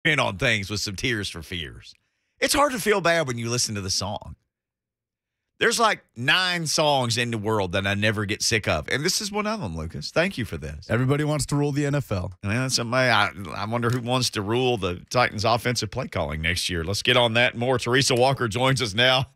in on things with some Tears for Fears. It's hard to feel bad when you listen to the song. There's like 9 songs in the world that I never get sick of, and this is one of them, Lucas. Thank you for this. Everybody wants to rule the NFL. I wonder who wants to rule the Titans' offensive play calling next year. Let's get on that and more. Teresa Walker joins us now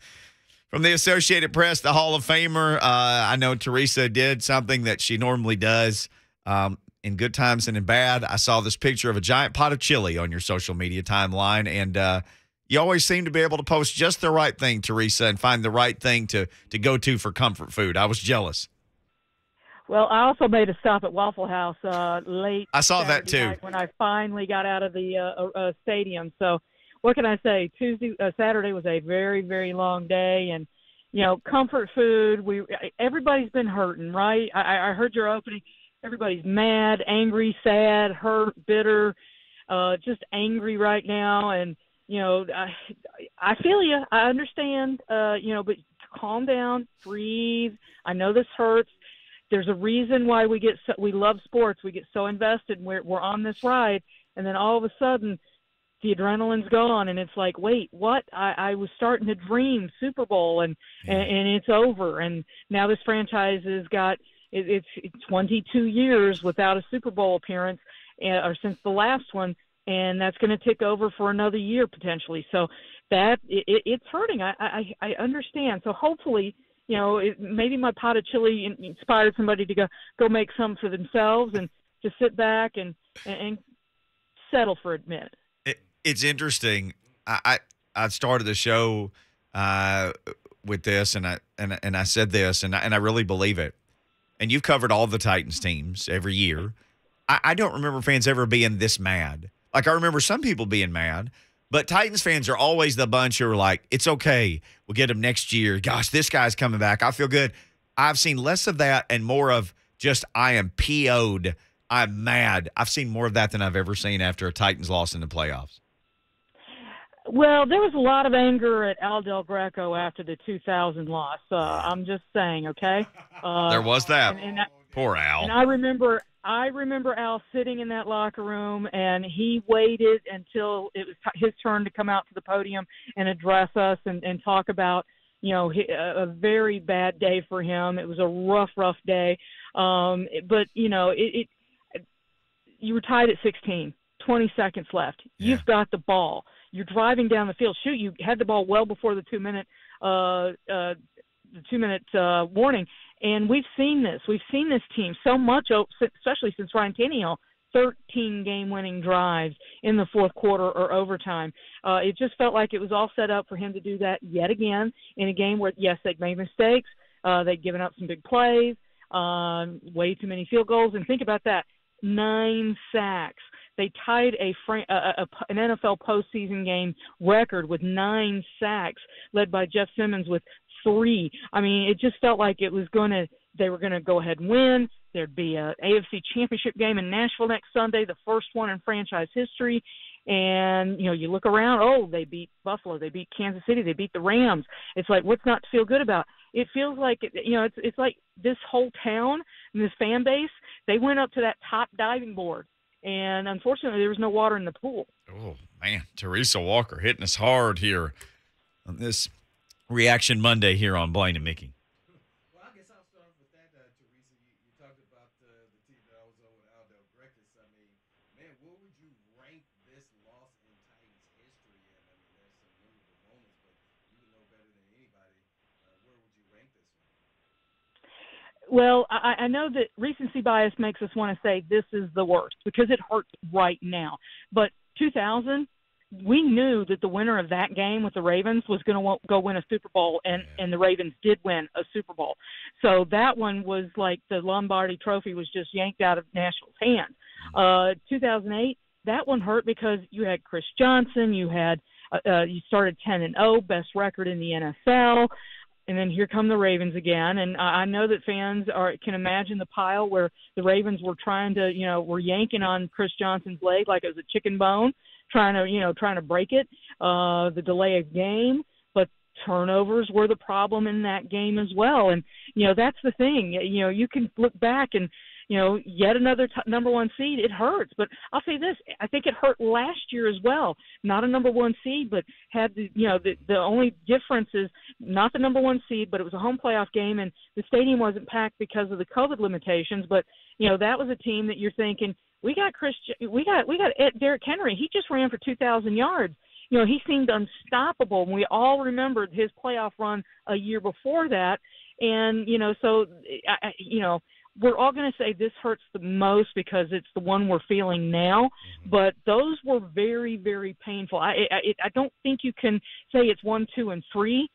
from the Associated Press, the Hall of Famer. I know Teresa did something that she normally does in good times and in bad. I saw this picture of a giant pot of chili on your social media timeline, and you always seem to be able to post just the right thing, Teresa, and find the right thing to go to for comfort food. I was jealous. Well, I also made a stop at Waffle House late. I saw Saturday that too night when I finally got out of the stadium. So, what can I say? Saturday was a very, very long day, and comfort food. Everybody's been hurting, right? I heard your opening. Everybody's mad, angry, sad, hurt, bitter, just angry right now, and. I feel you. I understand, but calm down, breathe. I know this hurts. There's a reason why we love sports. We get so invested and we're on this ride. And then all of a sudden the adrenaline's gone and it's like, wait, what? I was starting to dream Super Bowl and it's over. And now this franchise has got, it's 22 years without a Super Bowl appearance or since the last one. And that's going to tick over for another year potentially. So that it's hurting. I understand. So hopefully, maybe my pot of chili inspired somebody to go make some for themselves and just sit back and settle for a minute. It's interesting. I started the show with this, and I said this, and I really believe it. And you've covered all the Titans teams every year. I don't remember fans ever being this mad. Like, I remember some people being mad, but Titans fans are always the bunch who are like, it's okay. We'll get him next year. Gosh, this guy's coming back. I feel good. I've seen less of that and more of just, I am PO'd. I'm mad. I've seen more of that than I've ever seen after a Titans loss in the playoffs. Well, there was a lot of anger at Al Del Greco after the 2000 loss. I'm just saying, okay? There was that. Poor Al. And I remember Al sitting in that locker room, and he waited until it was his turn to come out to the podium and address us and talk about, a very bad day for him. It was a rough day. But, you were tied at 16, 20 seconds left. Yeah. You've got the ball. You're driving down the field. Shoot, you had the ball well before the 2-minute warning. And we've seen this. We've seen this team so much, especially since Ryan Tannehill, 13 game-winning drives in the fourth quarter or overtime. It just felt like it was all set up for him to do that yet again in a game where, yes, they'd made mistakes. They'd given up some big plays, way too many field goals. And think about that, 9 sacks. They tied an NFL postseason game record with 9 sacks, led by Jeff Simmons with 3. I mean, it just felt like they were going to go ahead and win. There'd be a AFC championship game in Nashville next Sunday, the first one in franchise history. And, you look around, they beat Buffalo, they beat Kansas City, they beat the Rams. It's like, what's not to feel good about? It feels like, it's like this whole town and this fan base, they went up to that top diving board. And unfortunately, there was no water in the pool. Oh, man. Teresa Walker hitting us hard here on this Reaction Monday here on Blaine and Mickey. Well, I guess I'll start with that, Teresa. You talked about the team that I was on with Aldo Breakfast. I mean, man, where would you rank this loss in Titans history? And I mean, there's some memorable moments, but you would know better than anybody. Where would you rank this one? Well, I know that recency bias makes us want to say this is the worst because it hurts right now. But 2000, we knew that the winner of that game with the Ravens was going to go win a Super Bowl, and the Ravens did win a Super Bowl. So that one was like the Lombardi Trophy was just yanked out of Nashville's hand. 2008, that one hurt because you had Chris Johnson, you started 10-0, best record in the NFL. And then here come the Ravens again. And I know that fans can imagine the pile where the Ravens were trying to, were yanking on Chris Johnson's leg like it was a chicken bone, trying to break it, the delay of game. But turnovers were the problem in that game as well. And, that's the thing. You can look back and, yet another number one seed. It hurts. But I'll say this: I think it hurt last year as well. Not a number one seed, but had the only difference is not the number one seed, but it was a home playoff game, and the stadium wasn't packed because of the COVID limitations. But that was a team that you're thinking, we got Derrick Henry. He just ran for 2,000 yards. He seemed unstoppable. And we all remembered his playoff run a year before that. And, so, we're all going to say this hurts the most because it's the one we're feeling now. But those were very, very painful. I don't think you can say it's 1, 2, and 3.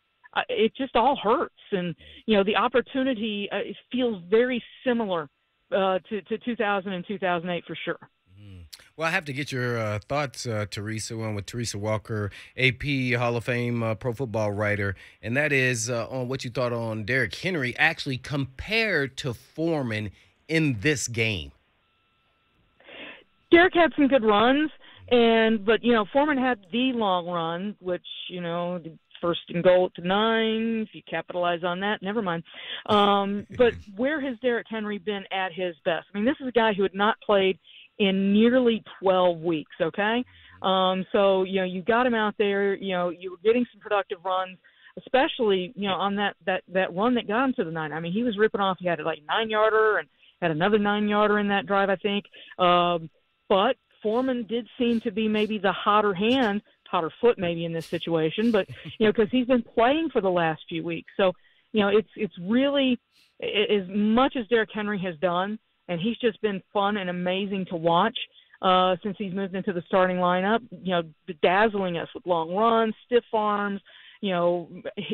It just all hurts. And, the opportunity feels very similar to 2000 and 2008 for sure. Well, I have to get your thoughts, Teresa, one with Teresa Walker, AP Hall of Fame pro football writer, and that is on what you thought on Derrick Henry actually compared to Foreman in this game. Derrick had some good runs, but Foreman had the long run, which, the first and goal to 9, if you capitalize on that, never mind. But where has Derrick Henry been at his best? I mean, this is a guy who had not played in nearly 12 weeks, okay? So, you got him out there, you were getting some productive runs, especially, on that run that got him to the 9. I mean, he was ripping off. He had like a 9-yarder and had another 9-yarder in that drive, I think. But Foreman did seem to be maybe the hotter foot maybe in this situation, but, because he's been playing for the last few weeks. So, it's really, as much as Derrick Henry has done, and he's just been fun and amazing to watch since he's moved into the starting lineup, dazzling us with long runs, stiff arms,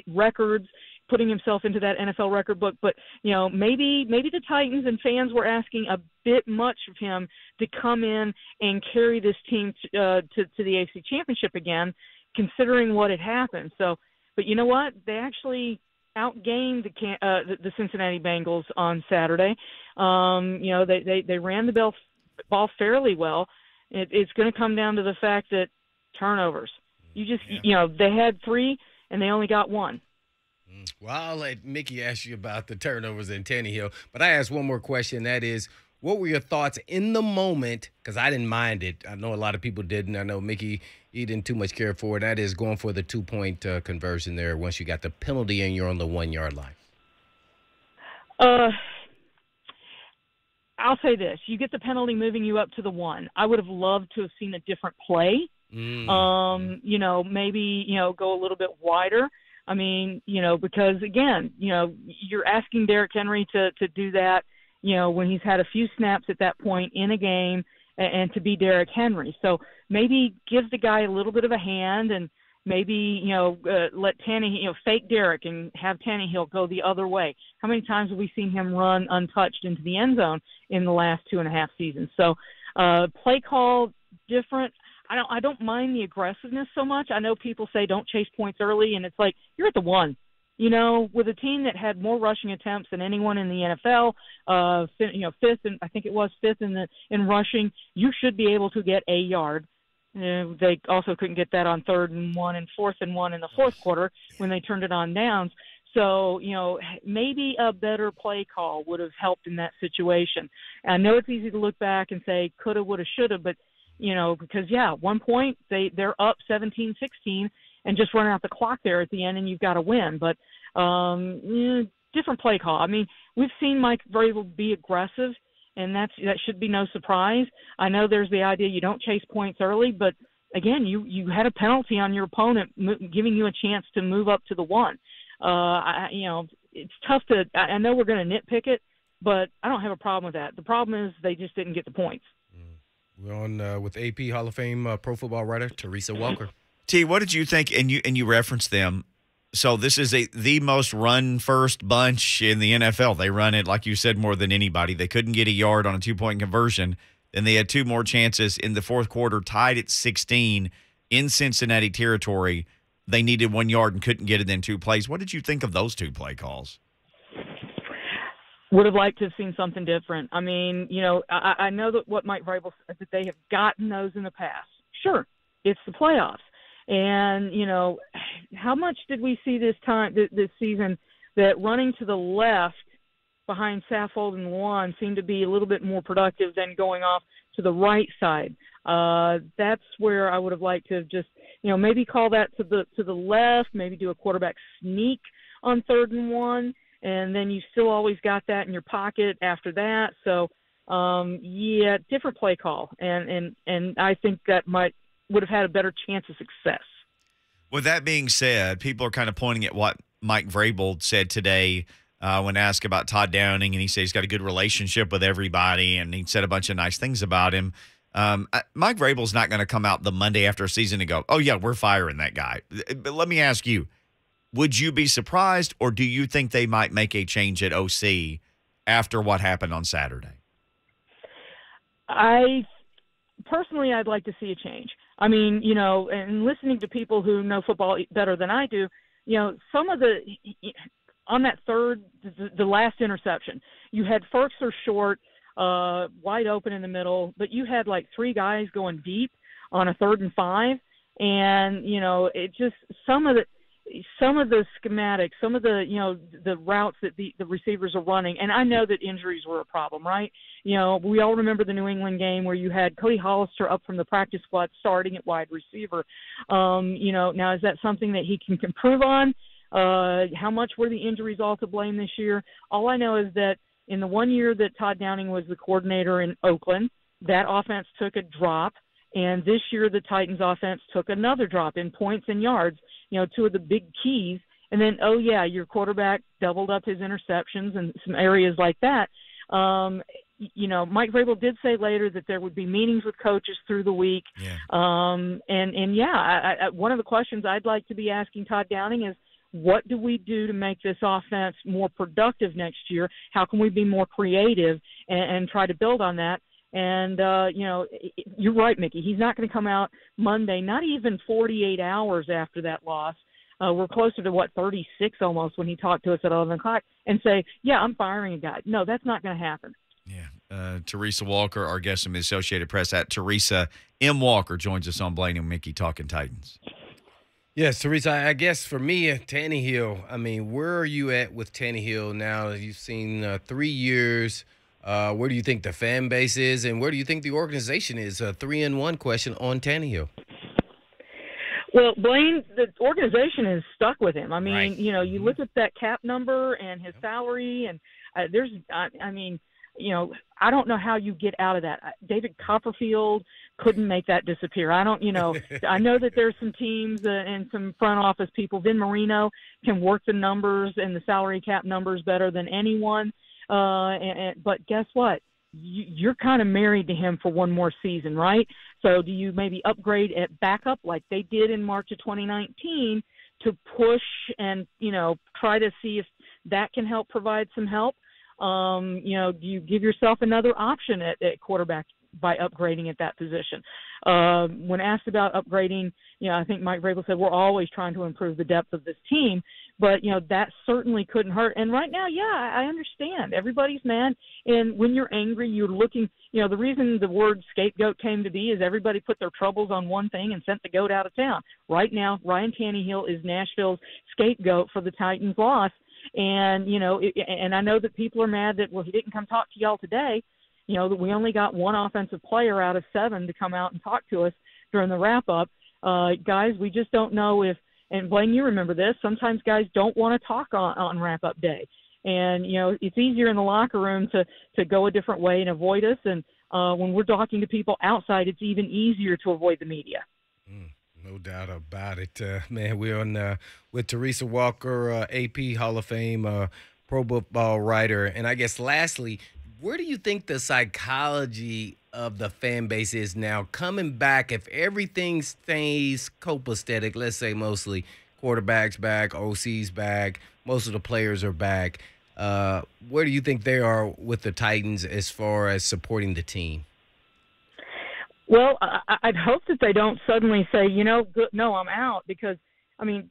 records, putting himself into that NFL record book. But, maybe the Titans and fans were asking a bit much of him to come in and carry this team to the AFC Championship again, considering what had happened. So, but you know what? They actually outgained the Cincinnati Bengals on Saturday. They ran the ball fairly well. It's going to come down to the fact that turnovers. They had 3 and they only got 1. Well, I'll let Mickey ask you about the turnovers in Tannehill, but I asked one more question. That is, what were your thoughts in the moment? Because I didn't mind it. I know a lot of people didn't. I know Mickey, he didn't too much care for it. That is going for the 2-point conversion there once you got the penalty and you're on the 1-yard line. I'll say this. You get the penalty moving you up to the 1. I would have loved to have seen a different play. Maybe, go a little bit wider. I mean, because, again, you're asking Derrick Henry to do that, when he's had a few snaps at that point in a game and to be Derrick Henry. So maybe give the guy a little bit of a hand and maybe, let Tannehill, fake Derrick and have Tannehill go the other way. How many times have we seen him run untouched into the end zone in the last 2.5 seasons? So play call different. I don't mind the aggressiveness so much. I know people say don't chase points early, and it's like you're at the 1. With a team that had more rushing attempts than anyone in the NFL, fifth, and I think it was fifth in rushing, you should be able to get a yard. They also couldn't get that on 3rd and 1 and 4th and 1 in the fourth quarter when they turned it on downs. So, maybe a better play call would have helped in that situation. I know it's easy to look back and say coulda, woulda, shoulda, but because, 1 point, they're up 17-16 and just run out the clock there at the end and you've got to win. But different play call. I mean, we've seen Mike Vrabel be aggressive, and that should be no surprise. I know there's the idea you don't chase points early, but, again, you had a penalty on your opponent giving you a chance to move up to the 1. It's tough to – I know we're going to nitpick it, but I don't have a problem with that. The problem is they just didn't get the points. We're on with AP Hall of Fame pro football writer Teresa Walker. T, what did you think? And you referenced them. So this is the most run-first bunch in the NFL. They run it, like you said, more than anybody. They couldn't get a yard on a 2-point conversion. Then they had 2 more chances in the fourth quarter, tied at 16 in Cincinnati territory. They needed 1 yard and couldn't get it in 2 plays. What did you think of those 2 play calls? Would have liked to have seen something different. I mean, I know that what Mike Vrabel said, that they have gotten those in the past. Sure, it's the playoffs. And, how much did we see this season that running to the left behind Saffold and Luan seem to be a little bit more productive than going off to the right side. That's where I would have liked to just, maybe call that to the left, maybe do a quarterback sneak on 3rd and 1, and then you still always got that in your pocket after that. So, different play call, and I think that would have had a better chance of success. With that being said, people are kind of pointing at what Mike Vrabel said today when asked about Todd Downing, and he said he's got a good relationship with everybody, and he said a bunch of nice things about him. Mike Vrabel's not going to come out the Monday after a season and go, oh, yeah, we're firing that guy. But let me ask you, would you be surprised, or do you think they might make a change at OC after what happened on Saturday? Personally, I'd like to see a change. I mean, and listening to people who know football better than I do, some of on that the last interception, you had Firkser short, wide open in the middle, but you had like 3 guys going deep on a 3rd and 5. And, it just, some of the schematics, some of the routes that the receivers are running, and I know that injuries were a problem, right? We all remember the New England game where you had Cody Hollister up from the practice squad starting at wide receiver. Now is that something that he can improve on? How much were the injuries all to blame this year? All I know is that in the 1 year that Todd Downing was the coordinator in Oakland, that offense took a drop. And this year the Titans offense took another drop in points and yards, 2 of the big keys. And then, your quarterback doubled up his interceptions and some areas like that. Mike Vrabel did say later that there would be meetings with coaches through the week. Yeah. One of the questions I'd like to be asking Todd Downing is, what do we do to make this offense more productive next year? How can we be more creative and try to build on that? And, you're right, Mickey. He's not going to come out Monday, not even 48 hours after that loss. We're closer to, 36 almost when he talked to us at 11 o'clock and say, yeah, I'm firing a guy. No, that's not going to happen. Yeah. Teresa Walker, our guest from the Associated Press, at Teresa M. Walker, joins us on Blaine and Mickey Talking Titans. Yes, Teresa, I guess for me, Tannehill, I mean, where are you at with Tannehill now? You've seen 3 years. Where do you think the fan base is, and where do you think the organization is? A 3-in-1 question on Tannehill. Well, Blaine, the organization is stuck with him. I mean, Right. You look at that cap number and his salary, and I don't know how you get out of that. David Copperfield couldn't make that disappear. I know that there's some teams and some front office people. Vin Marino can work the numbers and the salary cap numbers better than anyone. But guess what? You're kind of married to him for one more season, right? So do you maybe upgrade at backup like they did in March of 2019 to push and, try to see if that can help provide some help? Do you give yourself another option at quarterback by upgrading at that position? When asked about upgrading, I think Mike Vrabel said we're always trying to improve the depth of this team, but that certainly couldn't hurt. And right now, I understand everybody's mad, and when you're angry, you're looking. The reason the word scapegoat came to be is everybody put their troubles on one thing and sent the goat out of town. Right now, Ryan Tannehill is Nashville's scapegoat for the Titans' loss. And, and I know that people are mad that, he didn't come talk to y'all today. That we only got one offensive player out of 7 to come out and talk to us during the wrap-up. Guys, we just don't know if – and, Blaine, you remember this. Sometimes guys don't want to talk on wrap-up day. And, it's easier in the locker room to go a different way and avoid us. And when we're talking to people outside, it's even easier to avoid the media. No doubt about it. Man, we're on with Teresa Walker, AP Hall of Fame, Pro Football writer. And I guess lastly, where do you think the psychology of the fan base is now coming back if everything stays copacetic? Let's say mostly quarterbacks back, OC's back, most of the players are back. Where do you think they are with the Titans as far as supporting the team? Well, I'd hope that they don't suddenly say, no, I'm out, because,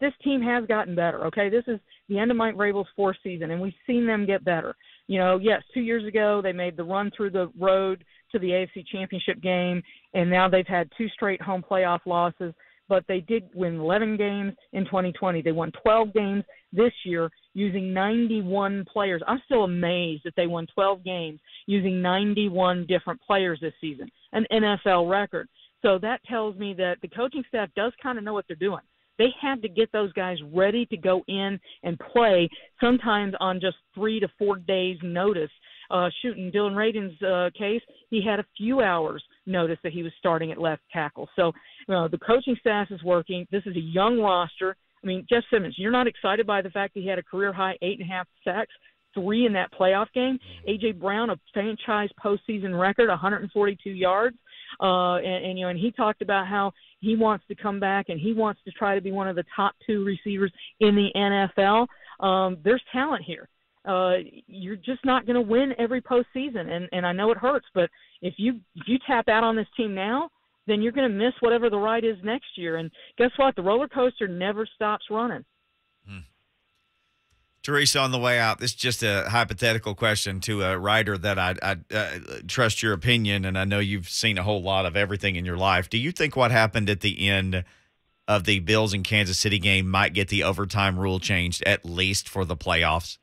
this team has gotten better, okay? This is the end of Mike Vrabel's 4th season, and we've seen them get better. Yes, 2 years ago they made the run through the road to the AFC Championship game, and now they've had 2 straight home playoff losses. but they did win 11 games in 2020. They won 12 games this year using 91 players. I'm still amazed that they won 12 games using 91 different players this season, an NFL record. So that tells me that the coaching staff does kind of know what they're doing. They had to get those guys ready to go in and play, sometimes on just 3 to 4 days' notice. In Dylan Radin's case, he had a few hours notice that he was starting at left tackle. So the coaching staff is working. This is a young roster. I mean, Jeff Simmons, you're not excited by the fact that he had a career-high 8.5 sacks, 3 in that playoff game. A.J. Brown, a franchise postseason record, 142 yards. And he talked about how he wants to come back and he wants to try to be one of the top 2 receivers in the NFL. There's talent here. You're just not going to win every postseason, and I know it hurts, but if you tap out on this team now, then you're going to miss whatever the ride is next year. And guess what? The roller coaster never stops running. Teresa, on the way out, this is just a hypothetical question to a writer that I trust your opinion, and I know you've seen a whole lot of everything in your life. Do you think what happened at the end of the Bills and Kansas City game might get the overtime rule changed, at least for the playoffs?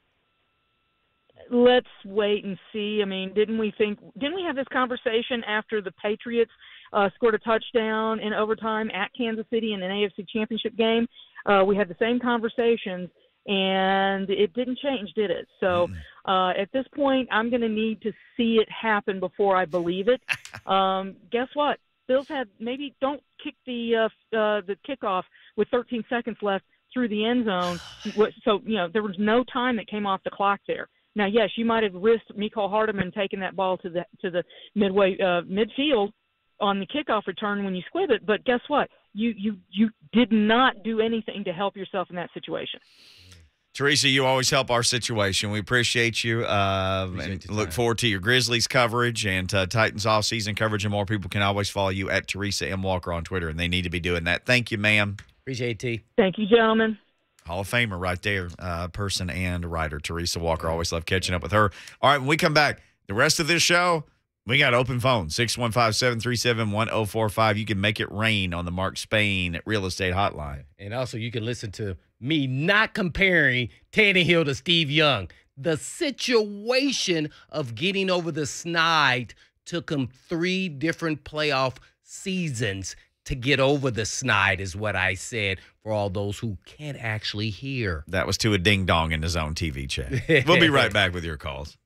Let's wait and see. I mean, didn't we have this conversation after the Patriots scored a touchdown in overtime at Kansas City in an AFC Championship game? We had the same conversations, and it didn't change, did it? So at this point, I'm going to need to see it happen before I believe it. Guess what? Bills maybe don't kick the kickoff with 13 seconds left through the end zone. So, there was no time that came off the clock there. Now, yes, you might have risked Mecole Hardman taking that ball to the midfield on the kickoff return when you squib it, but guess what? You did not do anything to help yourself in that situation. Teresa, you always help our situation. We appreciate you and look forward to your Grizzlies coverage and Titans offseason coverage, and more people can always follow you at Teresa M. Walker on Twitter, and they need to be doing that. Thank you, ma'am. Appreciate it, T. Thank you, gentlemen. Hall of Famer right there, person and writer, Teresa Walker. Always love catching up with her. All right, when we come back, the rest of this show, we got open phone, 615-737-1045. You can make it rain on the Mark Spain Real Estate Hotline. And also, you can listen to me not comparing Tannehill to Steve Young. The situation of getting over the snide took him 3 different playoff seasons to get over the snide, is what I said, for all those who can't actually hear. That was to a ding-dong in the Zone TV chat. We'll be right back with your calls.